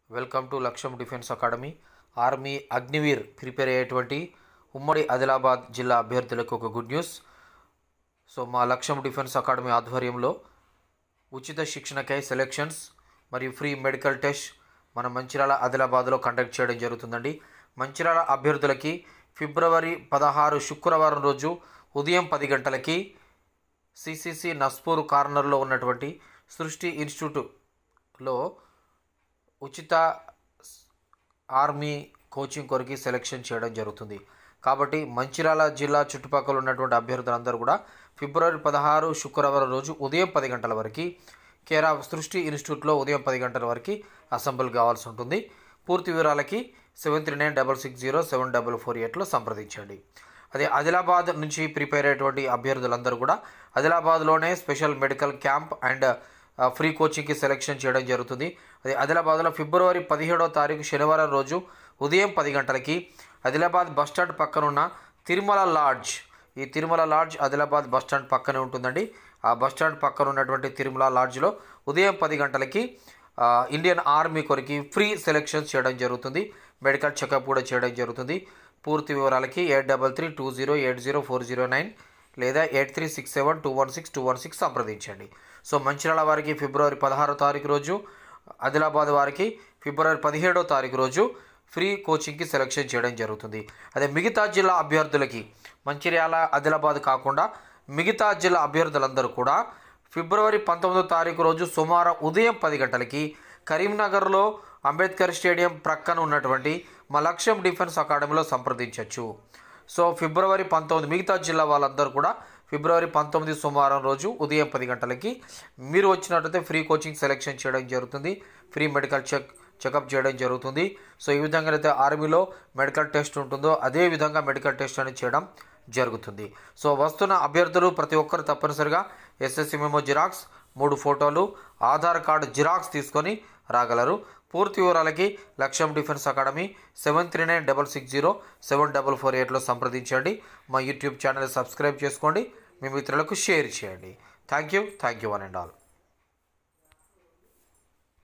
Welcome to లక్ష్యం defence academy. Army Agniveer prepare అయ్యేటువంటి ఉమ్మడి ఆదిలాబాద్ జిల్లా అభ్యర్థులకు ఒక గుడ్ న్యూస్. సో మా లక్ష్యం డిఫెన్స్ అకాడమీ ఆధ్వర్యంలో ఉచిత శిక్షణకై సెలెక్షన్స్ మరియు ఫ్రీ మెడికల్ టెస్ట్ మన మంచిర్యాల ఆదిలాబాద్లో కండక్ట్ చేయడం జరుగుతుందండి. మంచిర్యాల అభ్యర్థులకి ఫిబ్రవరి 16 శుక్రవారం రోజు ఉదయం 10 గంటలకి సిసిసి నస్పూర్ కార్నర్లో ఉన్నటువంటి సృష్టి ఇన్స్టిట్యూట్లో ఉచిత ఆర్మీ కోచింగ్ కొరకు సెలెక్షన్ చేయడం జరుగుతుంది. కాబట్టి మంచిర్యాల జిల్లా చుట్టుపక్కల ఉన్నటువంటి అభ్యర్థులందరూ కూడా ఫిబ్రవరి 16 శుక్రవారం రోజు ఉదయం 10 గంటల వరకు కేర్ ఆఫ్ సృష్టి ఇన్స్టిట్యూట్లో ఉదయం 10 గంటల వరకు అసెంబ్లీ కావాల్సి ఉంటుంది. పూర్తి వివరాలకి 7396607448లో సంప్రదించండి. అదే ఆదిలాబాద్ నుంచి ప్రిపేర్ అయ్యేటువంటి అభ్యర్థులందరూ కూడా ఆదిలాబాద్లోనే special medical camp and free కోచింగ్కి సెలెక్షన్ చేయడం జరుగుతుంది. అది ఆదిలాబాద్లో ఫిబ్రవరి 17వ తారీఖు శనివారం రోజు ఉదయం 10 గంటలకి ఆదిలాబాద్ బస్టాండ్ పక్కనున్న తిరుమల లాడ్జ్, ఈ తిరుమల లాడ్జ్ ఆదిలాబాద్ బస్టాండ్ పక్కనే ఉంటుందండి. ఆ బస్టాండ్ పక్కన ఉన్నటువంటి తిరుమల లాడ్జ్లో ఉదయం 10 గంటలకి ఇండియన్ ఆర్మీ కొరికి ఫ్రీ సెలెక్షన్ చేయడం జరుగుతుంది. మెడికల్ చెకప్ కూడా చేయడం జరుగుతుంది. పూర్తి వివరాలకి 8332080409 లేదా 8367216216 సంప్రదించండి. సో మంచిర్యాల వారికి ఫిబ్రవరి 16వ తారీఖు రోజు, ఆదిలాబాద్ వారికి ఫిబ్రవరి 17వ తారీఖు రోజు ఫ్రీ కోచింగ్కి సెలెక్షన్ చేయడం జరుగుతుంది. అదే మిగతా జిల్లా అభ్యర్థులకి మంచిర్యాల ఆదిలాబాద్ కాకుండా మిగతా జిల్లా అభ్యర్థులందరూ కూడా ఫిబ్రవరి 19వ తారీఖు రోజు సోమవారం ఉదయం 10 గంటలకి కరీంనగర్లో అంబేద్కర్ స్టేడియం ప్రక్కన ఉన్నటువంటి మా లక్ష్యం డిఫెన్స్ అకాడమీలో సంప్రదించవచ్చు. సో ఫిబ్రవరి 19 మిగతా జిల్లా వాళ్ళందరూ కూడా ఫిబ్రవరి 19 సోమవారం రోజు ఉదయం 10 గంటలకి మీరు వచ్చినట్లయితే ఫ్రీ కోచింగ్ సెలెక్షన్ చేయడం జరుగుతుంది. ఫ్రీ మెడికల్ చెకప్ చేయడం జరుగుతుంది. సో ఈ విధంగా అయితే ఆర్మీలో మెడికల్ టెస్ట్ ఉంటుందో అదే విధంగా మెడికల్ టెస్ట్ అనేది చేయడం జరుగుతుంది. సో వస్తున్న అభ్యర్థులు ప్రతి ఒక్కరు తప్పనిసరిగా ఎస్ఎస్సి మెమో జిరాక్స్, 3 ఫోటోలు, ఆధార్ కార్డు జిరాక్స్ తీసుకొని రాగలరు. పూర్తి వివరాలకి లక్ష్యం డిఫెన్స్ అకాడమీ 7396607448లో సంప్రదించండి. మా యూట్యూబ్ ఛానల్ సబ్స్క్రైబ్ చేసుకోండి, మీ మిత్రులకు షేర్ చేయండి. Thank you one and all.